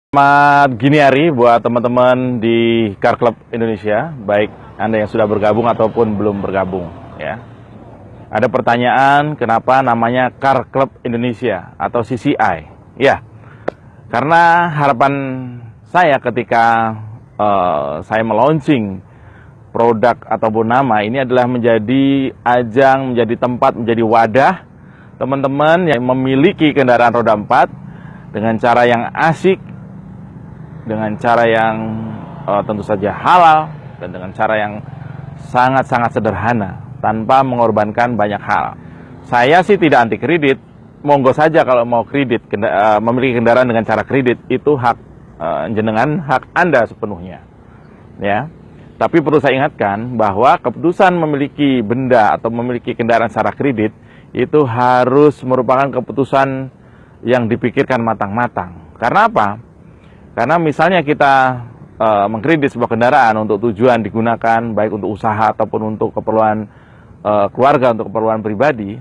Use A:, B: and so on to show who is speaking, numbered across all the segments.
A: Selamat gini hari buat teman-teman di Car Club Indonesia, baik Anda yang sudah bergabung ataupun belum bergabung ya. Ada pertanyaan kenapa namanya Car Club Indonesia atau CCI? Ya, karena harapan saya ketika saya meluncing produk ataupun nama ini adalah menjadi ajang, menjadi tempat, menjadi wadah teman-teman yang memiliki kendaraan roda 4 dengan cara yang asik, dengan cara yang tentu saja halal, dan dengan cara yang sangat-sangat sederhana tanpa mengorbankan banyak hal. Saya sih tidak anti kredit, monggo saja kalau mau kredit, memiliki kendaraan dengan cara kredit itu hak jenengan, hak Anda sepenuhnya ya. Tapi perlu saya ingatkan bahwa keputusan memiliki benda atau memiliki kendaraan secara kredit itu harus merupakan keputusan yang dipikirkan matang-matang. Karena apa? Karena misalnya kita mengkredit sebuah kendaraan untuk tujuan digunakan baik untuk usaha ataupun untuk keperluan keluarga, untuk keperluan pribadi,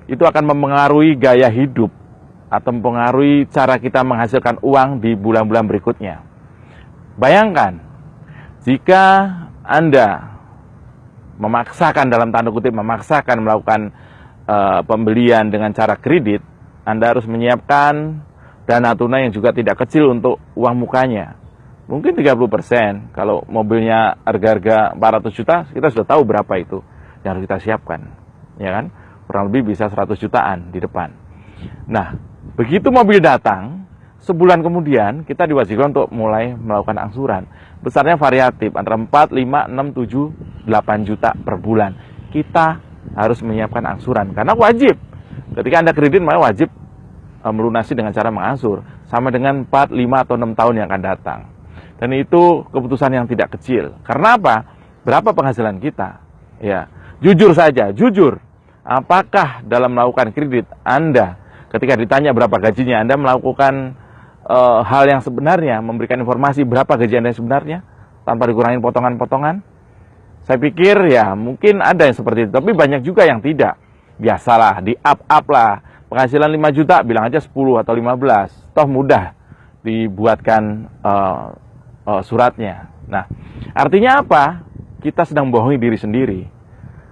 A: itu akan mempengaruhi gaya hidup atau mempengaruhi cara kita menghasilkan uang di bulan-bulan berikutnya. Bayangkan, jika Anda memaksakan, dalam tanda kutip, memaksakan melakukan pembelian dengan cara kredit, Anda harus menyiapkan dana tunai yang juga tidak kecil untuk uang mukanya. Mungkin 30%. Kalau mobilnya harga-harga 400 juta, kita sudah tahu berapa itu yang harus kita siapkan. Ya kan? Kurang lebih bisa 100 jutaan di depan. Nah, begitu mobil datang, sebulan kemudian kita diwajibkan untuk mulai melakukan angsuran. Besarnya variatif, antara 4, 5, 6, 7, 8 juta per bulan. Kita harus menyiapkan angsuran, karena wajib. Ketika Anda kredit, maka wajib melunasi dengan cara mengangsur sama dengan 4, 5, atau 6 tahun yang akan datang. Dan itu keputusan yang tidak kecil. Karena apa? Berapa penghasilan kita? Ya, jujur saja, jujur. Apakah dalam melakukan kredit Anda, ketika ditanya berapa gajinya, Anda melakukan hal yang sebenarnya, memberikan informasi berapa gaji Anda sebenarnya tanpa dikurangi potongan-potongan? Saya pikir ya mungkin ada yang seperti itu, tapi banyak juga yang tidak. Biasalah, di up-up lah. Penghasilan 5 juta, bilang aja 10 atau 15. Toh mudah dibuatkan suratnya. Nah, artinya apa? Kita sedang membohongi diri sendiri.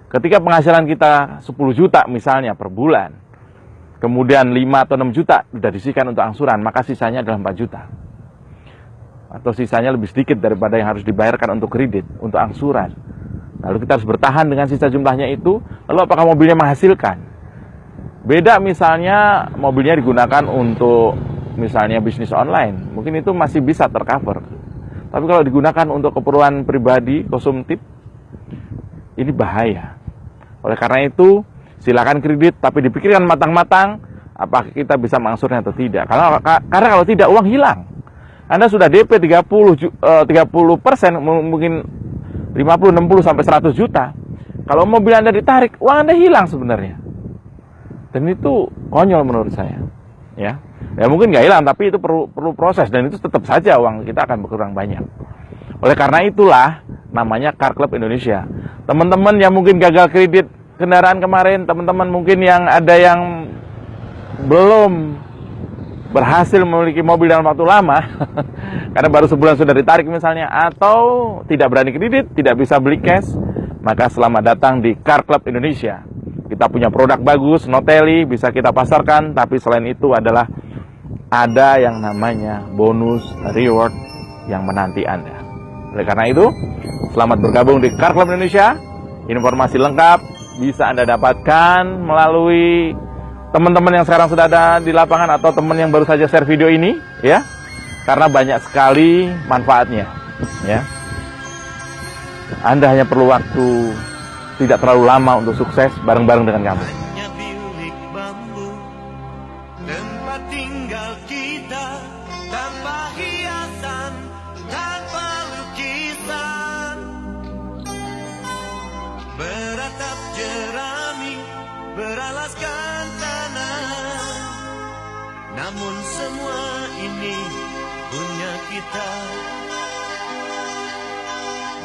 A: Ketika penghasilan kita 10 juta misalnya per bulan, kemudian 5 atau 6 juta sudah disisihkan untuk angsuran, maka sisanya adalah 4 juta. Atau sisanya lebih sedikit daripada yang harus dibayarkan untuk kredit, untuk angsuran. Lalu kita harus bertahan dengan sisa jumlahnya itu. Lalu apakah mobilnya menghasilkan? Beda misalnya mobilnya digunakan untuk misalnya bisnis online, mungkin itu masih bisa tercover. Tapi kalau digunakan untuk keperluan pribadi, konsumtif, ini bahaya. Oleh karena itu, silakan kredit, tapi dipikirkan matang-matang apakah kita bisa mengangsurnya atau tidak. Karena kalau tidak, uang hilang. Anda sudah DP 30%, mungkin 50, 60 sampai 100 juta. Kalau mobil Anda ditarik, uang Anda hilang sebenarnya. Dan itu konyol menurut saya, ya mungkin nggak hilang, tapi itu perlu proses, dan itu tetap saja uang kita akan berkurang banyak. Oleh karena itulah namanya Car Club Indonesia. Teman-teman yang mungkin gagal kredit kendaraan kemarin, teman-teman mungkin yang ada yang belum berhasil memiliki mobil dalam waktu lama, karena baru sebulan sudah ditarik misalnya, atau tidak berani kredit, tidak bisa beli cash, maka selamat datang di Car Club Indonesia. Kita punya produk bagus, noteli, bisa kita pasarkan, tapi selain itu adalah ada yang namanya bonus reward yang menanti Anda. Oleh karena itu, selamat bergabung di Car Club Indonesia. Informasi lengkap bisa Anda dapatkan melalui teman-teman yang sekarang sudah ada di lapangan atau teman yang baru saja share video ini, ya. Karena banyak sekali manfaatnya, ya. Anda hanya perlu waktu tidak terlalu lama untuk sukses bareng-bareng dengan kami.
B: Bilik bambu, tempat tinggal kita, tanpa hiasan, tanpa lukisan, beratap jerami, beralaskan tanah. Namun semua ini punya kita.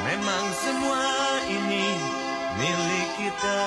B: Memang semua ini milik kita.